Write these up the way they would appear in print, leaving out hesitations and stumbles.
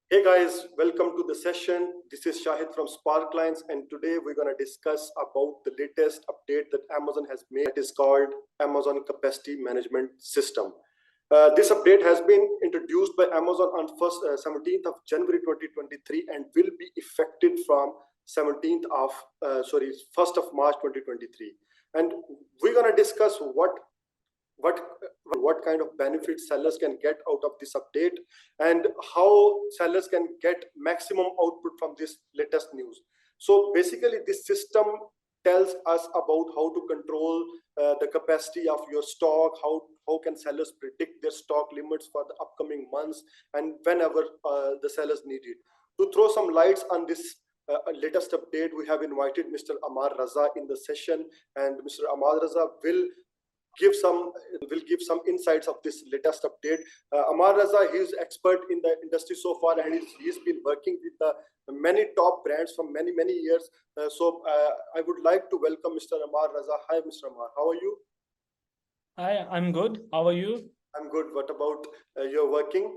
Hey guys, welcome to the session. This is Shahid from Sparklions, and today we're going to discuss about the latest update that Amazon has made. That is called Amazon Capacity Management System. This update has been introduced by Amazon on 17th of January 2023 and will be effective from 1st of March 2023. And we're going to discuss what what kind of benefits sellers can get out of this update and how sellers can get maximum output from this latest news. So basically this system tells us about how to control the capacity of your stock, how can sellers predict their stock limits for the upcoming months and whenever the sellers need it. To throw some lights on this latest update, we have invited Mr. Amar Raza in the session, and Mr. Amar Raza give some give some insights of this latest update. Amar Raza, he is expert in the industry so far, and he's been working with the many top brands for many years. I would like to welcome Mr. Amar Raza. Hi, Mr. Amar. How are you? Hi, I'm good. How are you? I'm good. What about your working?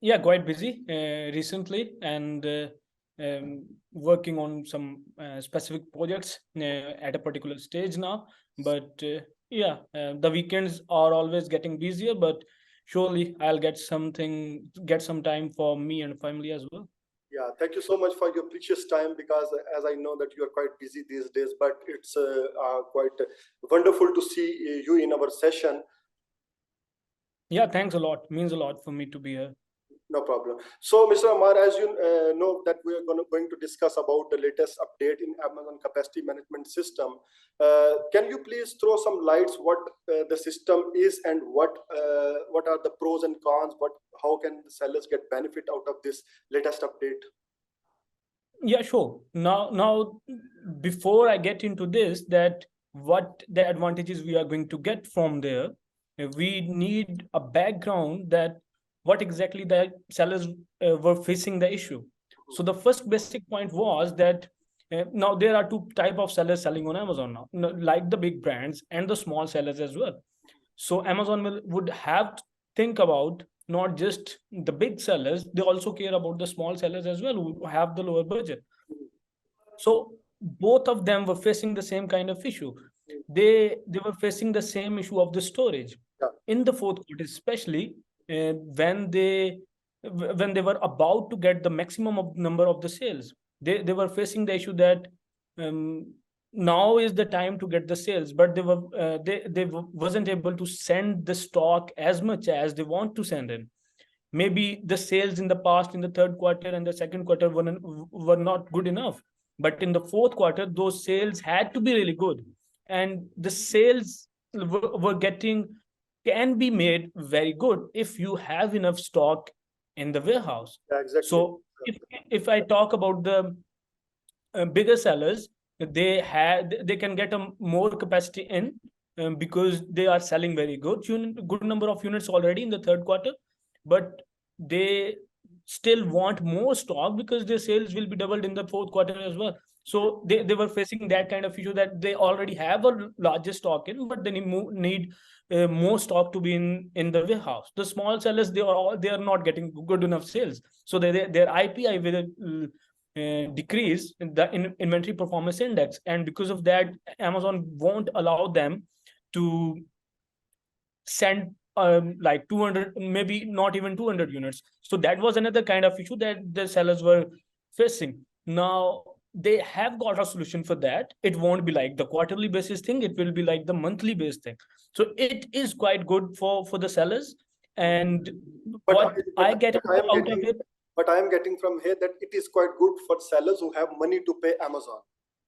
Yeah, quite busy recently, and working on some specific projects at a particular stage now. But the weekends are always getting busier, but surely I'll get some time for me and family as well. Yeah, thank you so much for your precious time, because as I know that you are quite busy these days, but it's quite wonderful to see you in our session. Yeah, thanks a lot. Means a lot for me to be here. No problem. So, Mr. Amar, as you know that we are going to discuss about the latest update in Amazon Capacity Management System. Can you please throw some lights what the system is and what are the pros and cons? How can the sellers get benefit out of this latest update? Yeah, sure. Now, before I get into this, that what the advantages we are going to get from there, we need a background that what exactly the sellers were facing the issue. So the first basic point was that now there are two type of sellers selling on Amazon now, like the big brands and the small sellers as well. So Amazon would have to think about not just the big sellers, they also care about the small sellers as well who have the lower budget. So both of them were facing the same kind of issue. They were facing the same issue of the storage. In the fourth quarter, especially when they were about to get the maximum of number of the sales, they were facing the issue that now is the time to get the sales, but they wasn't able to send the stock as much as they want to send in. Maybe the sales in the past, in the third quarter and the second quarter, were not good enough, but in the fourth quarter those sales had to be really good, and the sales were getting can be made very good if you have enough stock in the warehouse. Yeah, exactly. So if I talk about the bigger sellers, they can get a more capacity in because they are selling very good number of units already in the third quarter, but they still want more stock because their sales will be doubled in the fourth quarter as well. So they were facing that kind of issue that they already have a larger stock in, but they need more stock to be in the warehouse. The small sellers, they are not getting good enough sales, so their IPI will decrease in the inventory performance index, and because of that Amazon won't allow them to send like 200, maybe not even 200 units. So that was another kind of issue that the sellers were facing. Now they have got a solution for that. It won't be like the quarterly basis thing, it will be like the monthly based thing. So it is quite good for the sellers. And what I get out of it, but I am getting from here that it is quite good for sellers who have money to pay Amazon,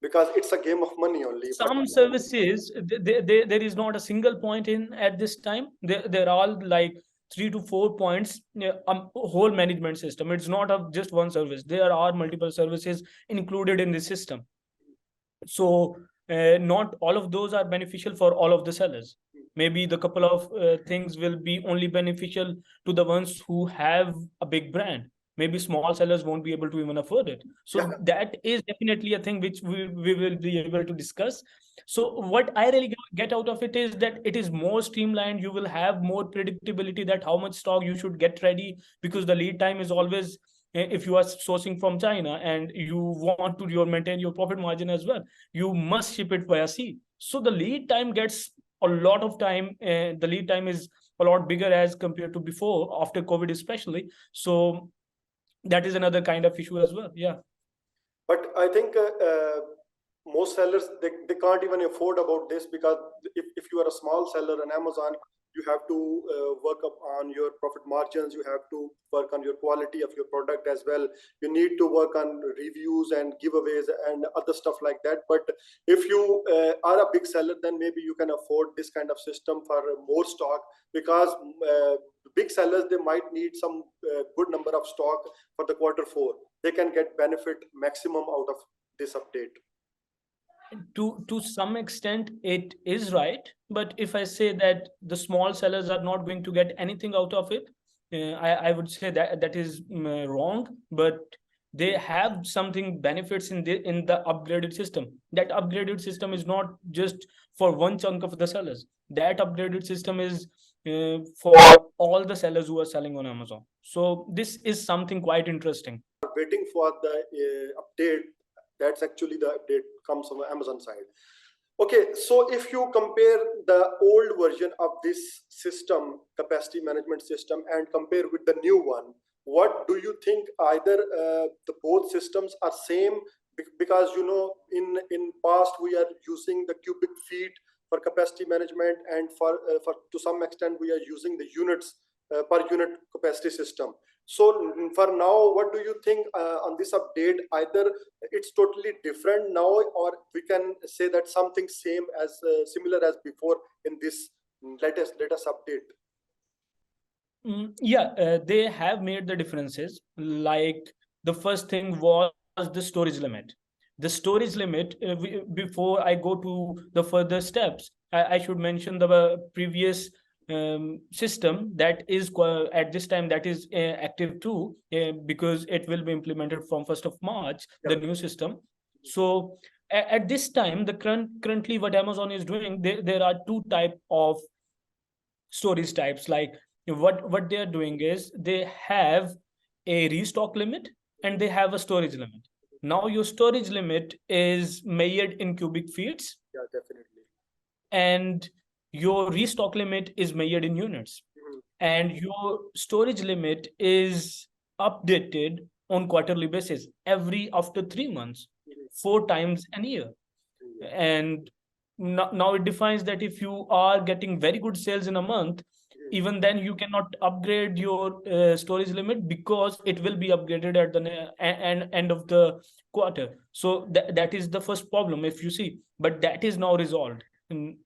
because it's a game of money only. Some services, there is not a single point in at this time. There are like 3 to 4 points, whole management system. It's not of just one service. There are multiple services included in the system. So not all of those are beneficial for all of the sellers. Maybe the couple of things will be only beneficial to the ones who have a big brand. maybe small sellers won't be able to even afford it. So Yeah. that is definitely a thing which we will be able to discuss. So what I really get out of it is that it is more streamlined. You will have more predictability that how much stock you should get ready, because the lead time is always, if you are sourcing from China and you want to maintain your profit margin as well, you must ship it via sea. So the lead time gets a lot of time. The lead time is a lot bigger as compared to before, after COVID especially. So that is another kind of issue as well. Yeah. But I think most sellers, they can't even afford about this, because if you are a small seller on Amazon, you have to work up on your profit margins, you have to work on your quality of your product as well, you need to work on reviews and giveaways and other stuff like that. But if you are a big seller, then maybe you can afford this kind of system for more stock, because big sellers, they might need some good number of stock for the Q4. They can get benefit maximum out of this update. To some extent it is right, but if I say that the small sellers are not going to get anything out of it, I would say that that is wrong. But they have something benefits in the upgraded system. That upgraded system is not just for one chunk of the sellers. That upgraded system is for all the sellers who are selling on Amazon. So this is something quite interesting. Waiting for the update. That's actually the update comes from the Amazon side. Okay, so if you compare the old version of this system, capacity management system, and compare with the new one, what do you think? Either the both systems are same, because in past we are using the cubic feet for capacity management, and for to some extent we are using the units per unit capacity system. So for now, what do you think on this update? Either it's totally different now, or we can say that something same as similar as before in this latest update. Yeah, they have made the differences. Like the first thing was the storage limit. The storage limit, before I go to the further steps, I should mention the previous system that is at this time that is active too, because it will be implemented from 1st of March, the new system. So at this time, the currently what Amazon is doing, there are two type of storage types. Like what they are doing is they have a restock limit and they have a storage limit. Now your storage limit is measured in cubic feet. Yeah, definitely. And your restock limit is measured in units. And your storage limit is updated on quarterly basis every after 3 months, 4 times a year. And now it defines that if you are getting very good sales in a month, even then you cannot upgrade your storage limit, because it will be upgraded at the end of the quarter. So that is the first problem, if you see. But that is now resolved, and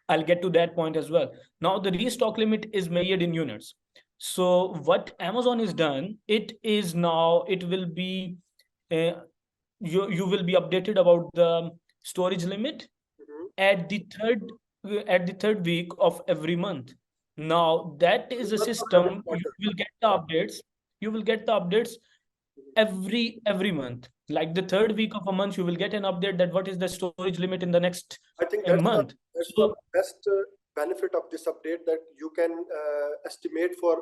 I'll get to that point as well. Now the restock limit is measured in units. So what Amazon has done, it is now, it will be you will be updated about the storage limit at the third week of every month. Now that is a system. You will get the updates. You will get the updates every month. Like the third week of a month, you will get an update that what is the storage limit in the next I think that's month. that's the best benefit of this update, that you can estimate for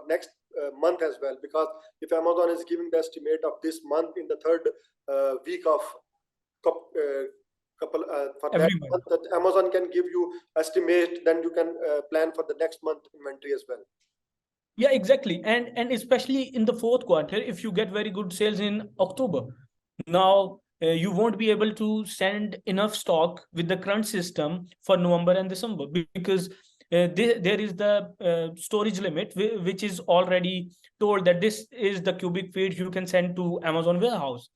next month as well. Because if Amazon is giving the estimate of this month in the third week of couple for that month, that Amazon can give you estimate, then you can plan for the next month inventory as well. Yeah, exactly. And especially in the fourth quarter, if you get very good sales in October, now you won't be able to send enough stock with the current system for November and December, because there is the storage limit, which is already told that this is the cubic feet you can send to Amazon warehouse.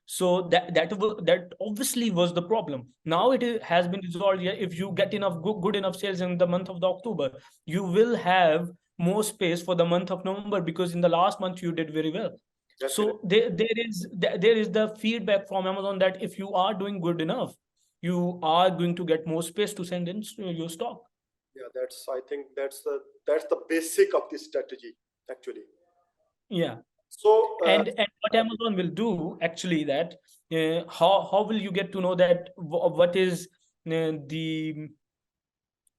So that obviously was the problem. Now it has been resolved. Yeah, if you get enough good enough sales in the month of the October, you will have more space for the month of November, because in the last month you did very well. So there is the feedback from Amazon that if you are doing good enough, you are going to get more space to send in your stock. Yeah, I think that's the basic of this strategy actually. Yeah. So And what Amazon will do actually, that how will you get to know that what is the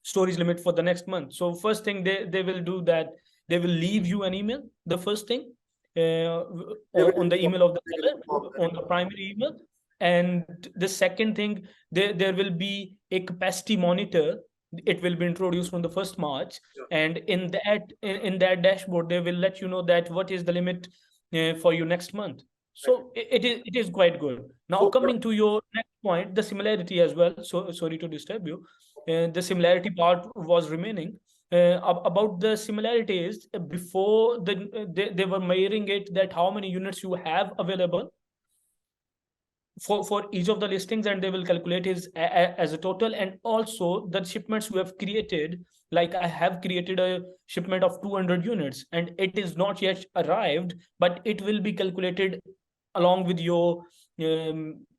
storage limit for the next month? So first thing they will do, that they will leave you an email, the first thing, they will on the inform, email of the they will seller, inform them. on the primary email. And the second thing, there will be a capacity monitor. It will be introduced from the 1st March. Yeah. And in that dashboard, they will let you know that what is the limit for your next month. So it is quite good. Now So, coming to your next point, the similarity as well. So sorry to disturb you. The similarity part was remaining. About the similarities, before they were measuring it, that how many units you have available for each of the listings, and they will calculate it as a total. And also the shipments you have created, like I have created a shipment of 200 units and it is not yet arrived, but it will be calculated along with your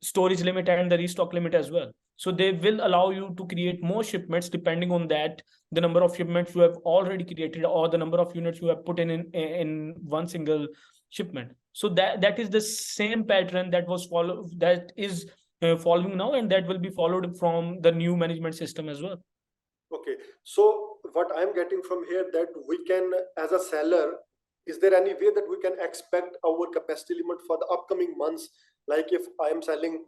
storage limit and the restock limit as well. So they will allow you to create more shipments depending on that, the number of shipments you have already created or the number of units you have put in one single shipment. So that is the same pattern that was followed, that is following now, and that will be followed from the new management system as well. okay, so what I'm getting from here, that we can, as a seller, is there any way that we can expect our capacity limit for the upcoming months? Like if I am selling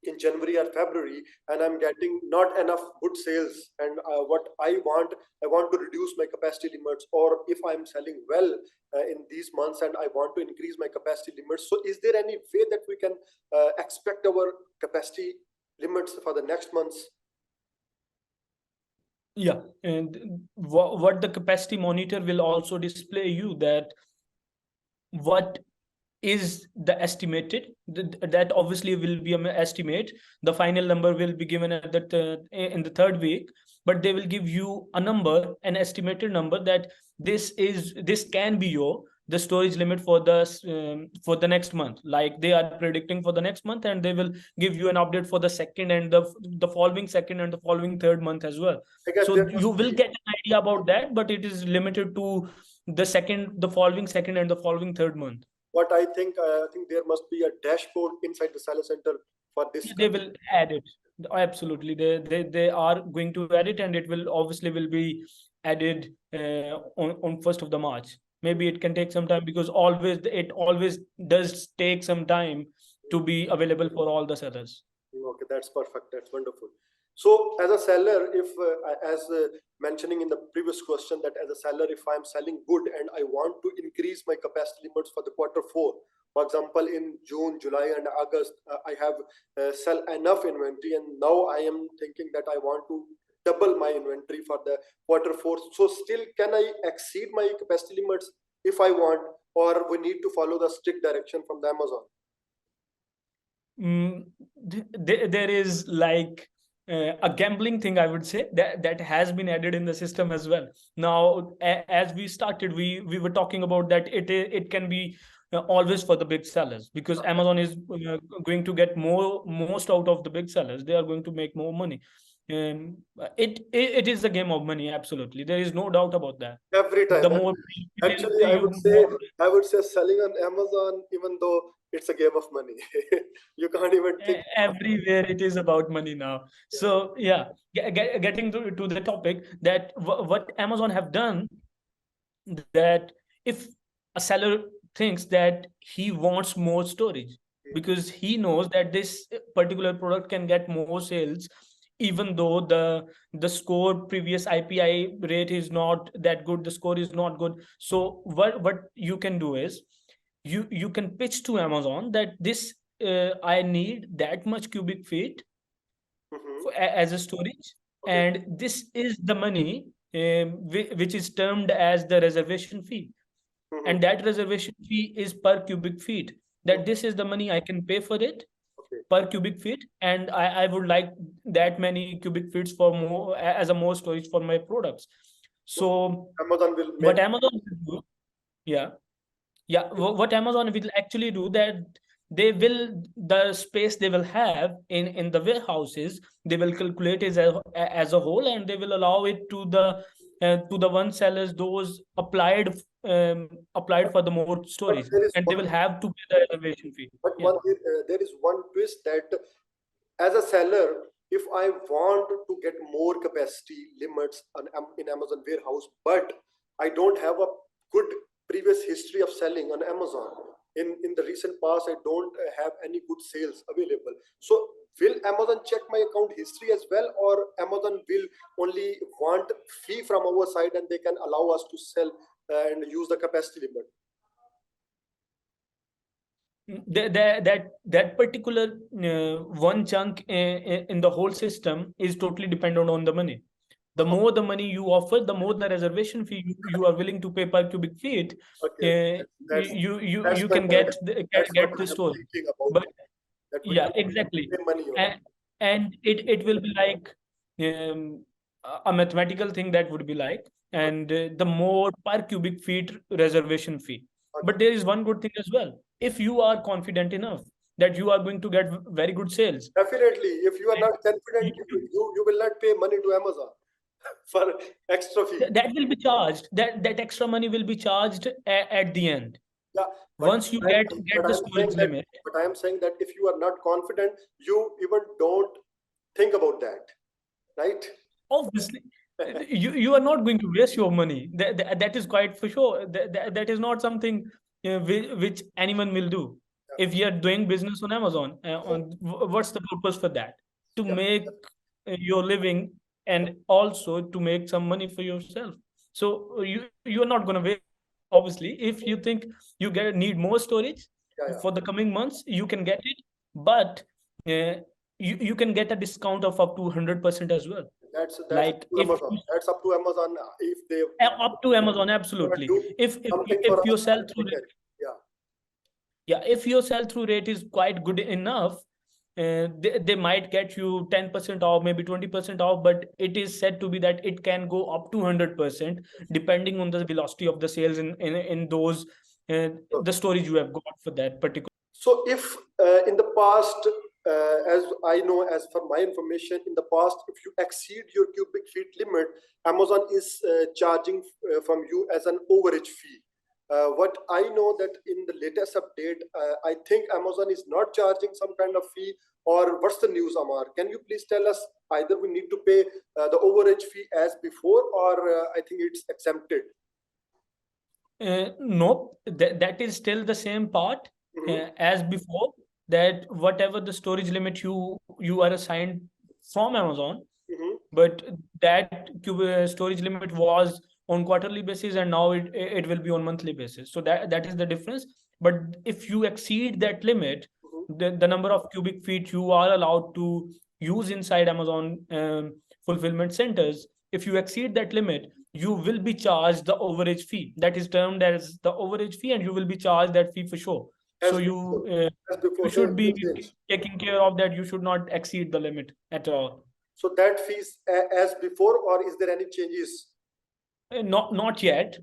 in January or February and I'm getting not enough good sales, and what I want to reduce my capacity limits, or if I'm selling well in these months and I want to increase my capacity limits. So is there any way that we can expect our capacity limits for the next months? Yeah, and what the capacity monitor will also display you, that what is the estimated, that obviously will be an estimate. The final number will be given at that in the 3rd week, but they will give you a number, an estimated number, that this can be the storage limit for the next month. Like they are predicting for the next month, and they will give you an update for the second and the following second and the following 3rd month as well. So you will get an idea about that, but it is limited to the following second and the following 3rd month. What I think there must be a dashboard inside the seller center for this. They will add it. Absolutely, they are going to add it, and it will obviously will be added on 1st of the March. Maybe it can take some time, because it always does take some time to be available for all the sellers. Okay, that's perfect. That's wonderful. So as a seller, if as mentioning in the previous question, that as a seller, if I'm selling good and I want to increase my capacity limits for the Q4, for example, in June, July, and August, I have sell enough inventory, and now I am thinking that I want to double my inventory for the Q4. So still, can I exceed my capacity limits if I want, or we need to follow the strict direction from the Amazon? There is like a gambling thing, I would say, that has been added in the system as well. Now, as we started, we were talking about that it can be always for the big sellers, because Amazon is going to get most out of the big sellers. They are going to make more money. It is a game of money. Absolutely, there is no doubt about that. Every time. The more Actually, I would say selling on Amazon, even though it's a game of money, you can't even think. Everywhere it is about money now. So yeah, getting to the topic, that what Amazon have done, that if a seller thinks that he wants more storage, because he knows that this particular product can get more sales, even though the score previous IPI rate is not that good, the score is not good. So what you can do is, you can pitch to Amazon that this I need that much cubic feet as a storage, and this is the money which is termed as the reservation fee, and that reservation fee is per cubic feet, that this is the money I can pay for it per cubic feet, and I would like that many cubic feet for more, as a more storage for my products. So Amazon will make what Amazon will do, what Amazon will actually do, that the space they will have in the warehouses, they will calculate it as a whole, and they will allow it to the one sellers, those applied applied for the more stories, there is and they one, will have to pay the reservation fee. but Yeah. there is one twist that as a seller, if I want to get more capacity limits in Amazon warehouse, but I don't have a good previous history of selling on Amazon. In the recent past, I don't have any good sales available. So will Amazon check my account history as well, or Amazon will only want fee from our side and they can allow us to sell and use the capacity limit? That particular one chunk in the whole system is totally dependent on the money. The more the money you offer, the more the reservation fee you are willing to pay per cubic feet. Okay, that's You my can point. That's what get the I am store. thinking about. But That we yeah, can exactly. pay money on it. And it will be like a mathematical thing that would be like, and the more per cubic feet reservation fee. But there is one good thing as well. If you are confident enough that you are going to get very good sales, Definitely, if you are not confident, you- you will not pay money to Amazon for extra fee. that will be charged. That extra money will be charged at the end. Yeah, Once you get the storage limit. but I am saying that if you are not confident, you even don't think about that, right? Obviously, you are not going to waste your money. That is quite for sure. That is not something which anyone will do. If you are doing business on Amazon, what's the purpose for that? To Yeah. make your living and also to make some money for yourself. So you are not going to waste. Obviously, if you think you need more storage for the coming months, you can get it, but you can get a discount of up to 100% as well. That's Like up to Amazon. That's up to Amazon if they up to Amazon, absolutely. If something for your us, sell through rate, yeah, if your sell through rate is quite good enough, they might get you 10% off, maybe 20% off, but it is said to be that it can go up to 100% depending on the velocity of the sales in those the storage you have got for that particular. So if in the past, as I know, as for my information, in the past, if you exceed your cubic feet limit, Amazon is charging from you as an overage fee. What I know that in the latest update, I think Amazon is not charging some kind of fee, or what's the news, Amar? Can you please tell us either we need to pay the overage fee as before, or I think it's exempted? Nope, that is still the same part as before, that whatever the storage limit you are assigned from Amazon, but that storage limit was on quarterly basis and now it will be on monthly basis. So that is the difference. But if you exceed that limit, the number of cubic feet you are allowed to use inside Amazon fulfillment centers, if you exceed that limit, you will be charged the overage fee. That is termed as the overage fee, and you will be charged that fee for sure. So you should be taking care of that. You should not exceed the limit at all. So that fees as before, or is there any changes? Not yet.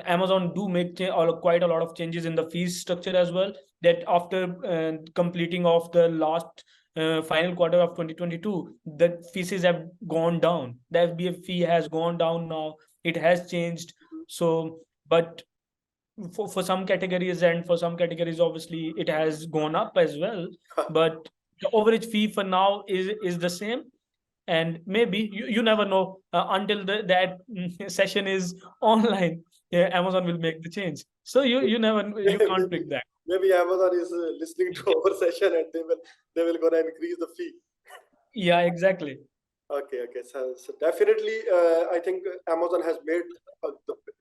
Amazon do make quite a lot of changes in the fees structure as well. That after completing of the last final quarter of 2022, the fees have gone down. The FBA fee has gone down now. It has changed. So, but for some categories and for some categories, obviously, it has gone up as well. But the overage fee for now is the same. And maybe you never know until that session is online. Yeah, Amazon will make the change. So you can't pick that. Maybe Amazon is listening to our session and they will gonna increase the fee. Yeah, exactly. Okay. So definitely, I think Amazon has made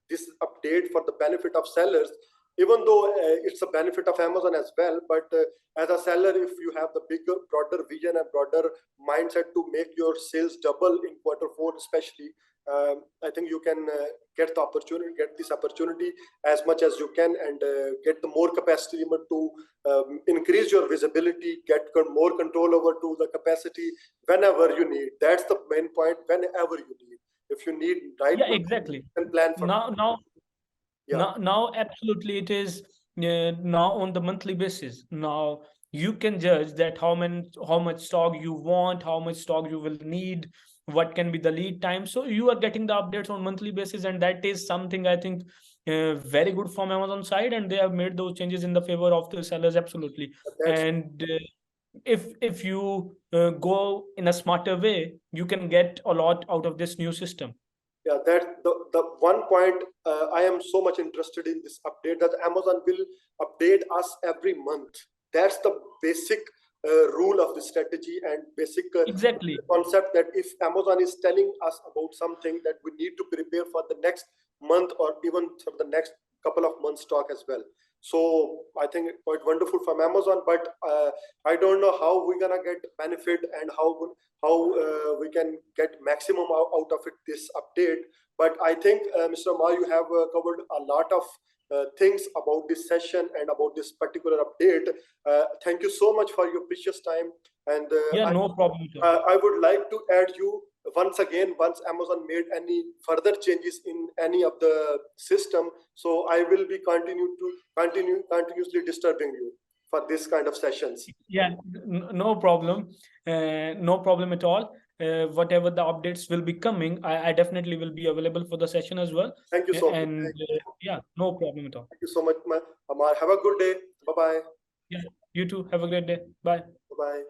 this update for the benefit of sellers, even though it's a benefit of Amazon as well. But as a seller, if you have the bigger, broader vision and broader mindset to make your sales double in Q4, especially, I think you can get this opportunity as much as you can, and get the more capacity limit to increase your visibility, get more control over to the capacity whenever you need. That's the main point. Whenever you need, if you need, right? Yeah, exactly. You can plan for now absolutely it is now on the monthly basis. Now you can judge that how much stock you want, how much stock you will need, what can be the lead time. So you are getting the updates on monthly basis, and that is something I think very good from Amazon side, and they have made those changes in the favor of the sellers, absolutely. That's And if you go in a smarter way, you can get a lot out of this new system. yeah, that the one point I am so much interested in this update, that Amazon will update us every month. That's the basic rule of the strategy and basic Exactly. concept, that if Amazon is telling us about something, that we need to prepare for the next month or even for the next couple of months stock as well. So I think quite wonderful from Amazon, but I don't know how we're gonna get benefit and how we can get maximum out of it, this update. But I think Mr. Amar, you have covered a lot of things about this session and about this particular update. Thank you so much for your precious time. And Yeah, no problem at all. I would like to add you once again, once Amazon made any further changes in any of the system. So I will be continuously disturbing you for this kind of sessions. Yeah, no problem. No problem at all. Whatever the updates will be coming, I definitely will be available for the session as well. Thank you so much. And yeah, no problem at all. Thank you so much, Amar. Have a good day. Bye-bye. Yeah, you too. Have a great day. Bye. Bye-bye.